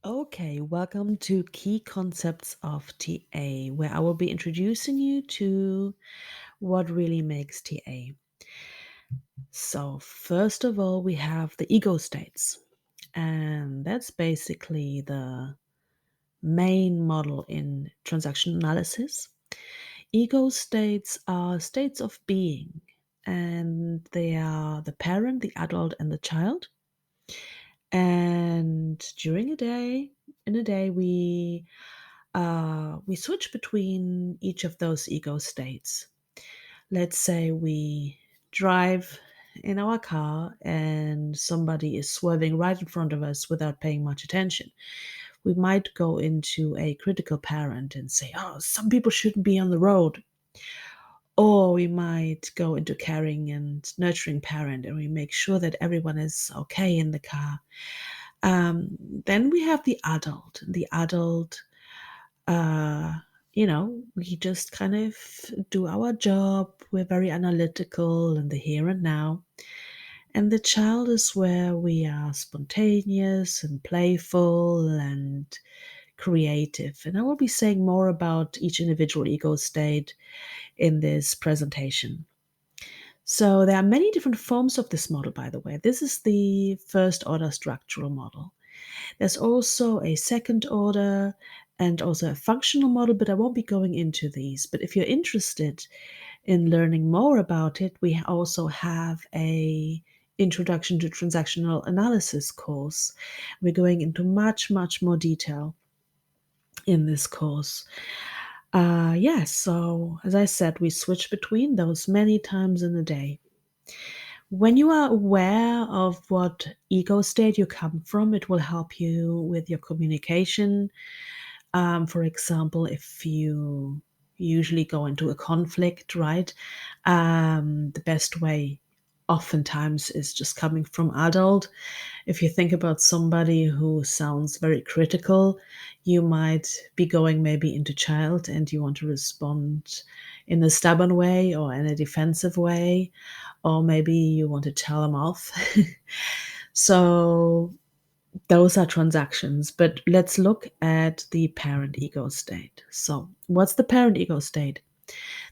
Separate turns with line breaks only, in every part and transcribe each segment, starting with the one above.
Okay, welcome to Key Concepts of TA, where I will be introducing you to what really makes TA. So, first of all, we have the ego states, and that's basically the main model in transaction analysis. Ego states are states of being, and they are the parent, the adult, and the child. And during in a day, we switch between each of those ego states. Let's say we drive in our car and somebody is swerving right in front of us without paying much attention. We might go into a critical parent and say, oh, some people shouldn't be on the road. Or we might go into caring and nurturing parent and we make sure that everyone is okay in the car. Then we have the adult. The adult, uh, we just kind of do our job. We're very analytical in the here and now. And the child is where we are spontaneous and playful and creative. And I will be saying more about each individual ego state in this presentation. So there are many different forms of this model, by the way. This is the first order structural model. There's also a second order and also a functional model, but I won't be going into these. But if you're interested in learning more about it, we also have a introduction to transactional analysis course. We're going into much more detail in this course. Yes, so as I said, we switch between those many times in a day. When you are aware of what ego state you come from, it will help you with your communication. For example, if you usually go into a conflict, right? The best way oftentimes is just coming from adult. If you think about somebody who sounds very critical, you might be going maybe into child and you want to respond in a stubborn way or in a defensive way, or maybe you want to tell them off. So those are transactions, but let's look at the parent ego state. So, what's the parent ego state?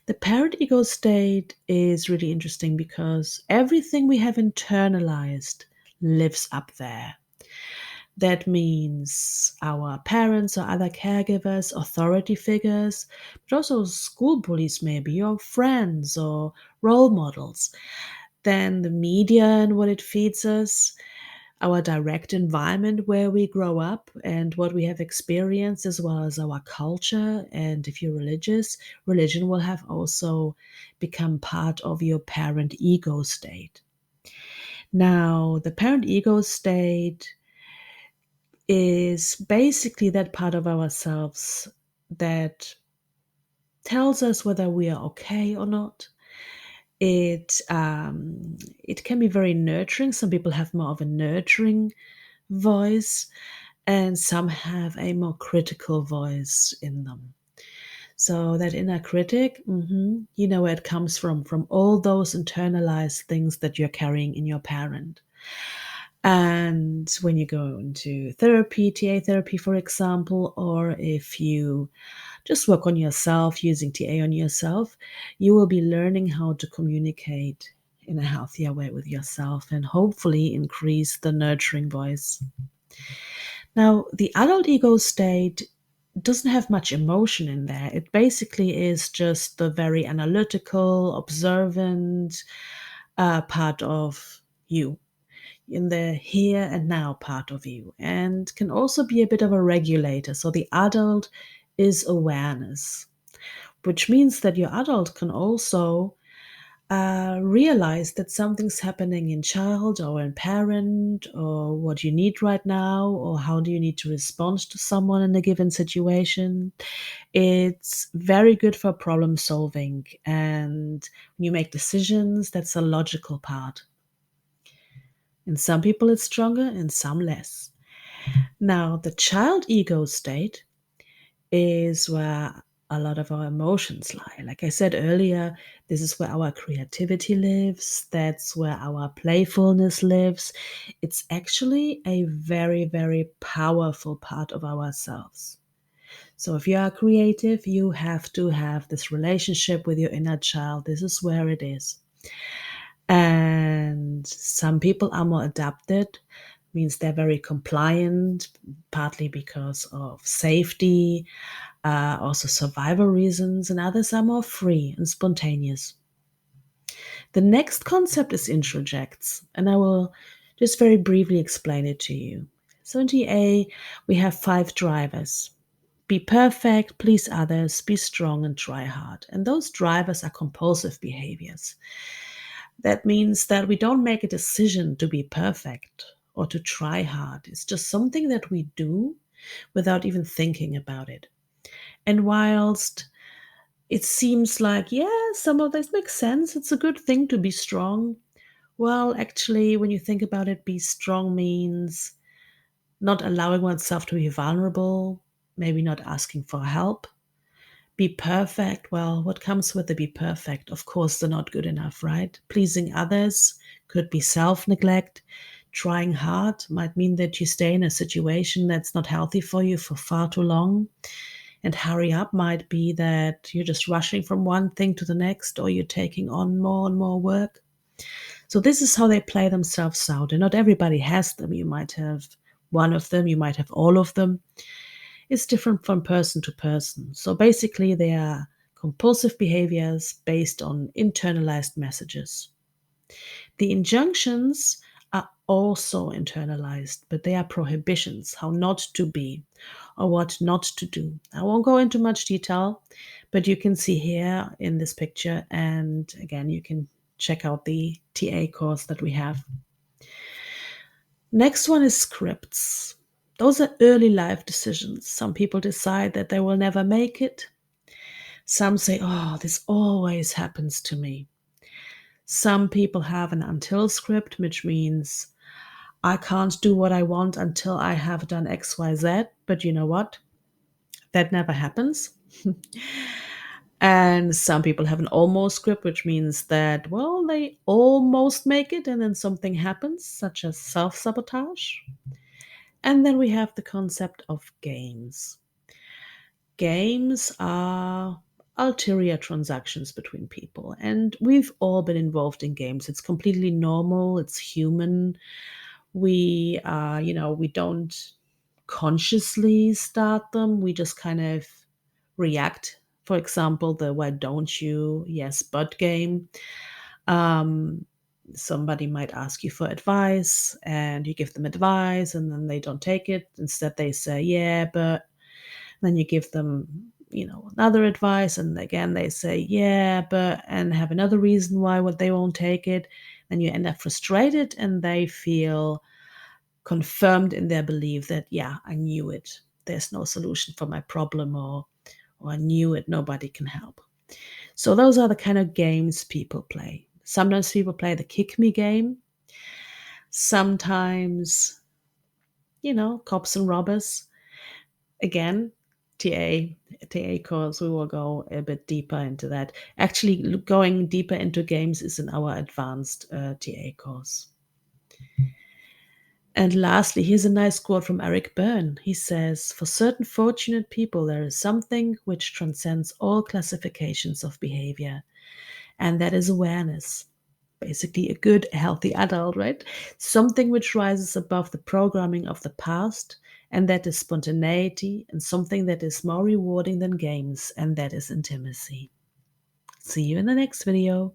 The parent ego state is really interesting because everything we have internalized lives up there. That means our parents or other caregivers, authority figures, but also school bullies, maybe, or friends or role models. Then the media and what it feeds us, our direct environment where we grow up and what we have experienced, as well as our culture. And if you're religious, religion will have also become part of your parent ego state. Now, the parent ego state is basically that part of ourselves that tells us whether we are okay or not. It can be very nurturing. Some people have more of a nurturing voice, and some have a more critical voice in them. So that inner critic, you know where it comes from all those internalized things that you're carrying in your parent. And when you go into therapy, TA therapy, for example, or if you just work on yourself using TA on yourself, you will be learning how to communicate in a healthier way with yourself and hopefully increase the nurturing voice. Now, the adult ego state doesn't have much emotion in there. It basically is just the very analytical, observant part of you, in the here and now part of you, and can also be a bit of a regulator. So the adult is awareness, which means that your adult can also realize that something's happening in child or in parent, or what you need right now, or how do you need to respond to someone in a given situation. It's very good for problem solving, and when you make decisions, that's a logical part. In some people it's stronger, in some less. Now, the child ego state is where a lot of our emotions lie. Like I said earlier, this is where our creativity lives, that's where our playfulness lives. It's actually a very, very powerful part of ourselves. So if you are creative, you have to have this relationship with your inner child. This is where it is. And some people are more adapted, means they're very compliant, partly because of safety, also survival reasons, and others are more free and spontaneous. The next concept is introjects, and I will just very briefly explain it to you. So in TA, we have 5 drivers. Be perfect, please others, be strong, and try hard. And those drivers are compulsive behaviors. That means that we don't make a decision to be perfect or to try hard. It's just something that we do without even thinking about it. And whilst it seems like, yeah, some of this makes sense, it's a good thing to be strong. Well, actually, when you think about it, be strong means not allowing oneself to be vulnerable, maybe not asking for help. Be perfect. Well, what comes with the be perfect? Of course, they're not good enough, right? Pleasing others could be self neglect. Trying hard might mean that you stay in a situation that's not healthy for you for far too long. And hurry up might be that you're just rushing from one thing to the next, or you're taking on more and more work. So, this is how they play themselves out. And not everybody has them. You might have one of them, you might have all of them. It's different from person to person. So basically, they are compulsive behaviors based on internalized messages. The injunctions are also internalized, but they are prohibitions, how not to be or what not to do. I won't go into much detail, but you can see here in this picture, and again, you can check out the TA course that we have. Next one is scripts. Those are early life decisions. Some people decide that they will never make it. Some say, oh, this always happens to me. Some people have an until script, which means I can't do what I want until I have done XYZ. But you know what? That never happens. And some people have an almost script, which means that, well, they almost make it and then something happens, such as self sabotage. And then we have the concept of games. Games are ulterior transactions between people, and we've all been involved in games. It's completely normal, it's human. We don't consciously start them, we just kind of react. For example, the why don't you, yes, but game. Um, Somebody might ask you for advice, and you give them advice, and then they don't take it. Instead, they say, yeah, but then you give them, another advice, and again they say, yeah, but, and have another reason why what they won't take it. Then you end up frustrated, and they feel confirmed in their belief that, yeah, I knew it. There's no solution for my problem, or I knew it. Nobody can help. So those are the kind of games people play. Sometimes people play the kick me game. Sometimes, cops and robbers. Again, TA TA course, we will go a bit deeper into that. Actually, going deeper into games is in our advanced TA course. And lastly, here's a nice quote from Eric Byrne. He says, for certain fortunate people, there is something which transcends all classifications of behavior, and that is awareness. Basically, a good, healthy adult, right? Something which rises above the programming of the past, and that is spontaneity, and something that is more rewarding than games, and that is intimacy. See you in the next video.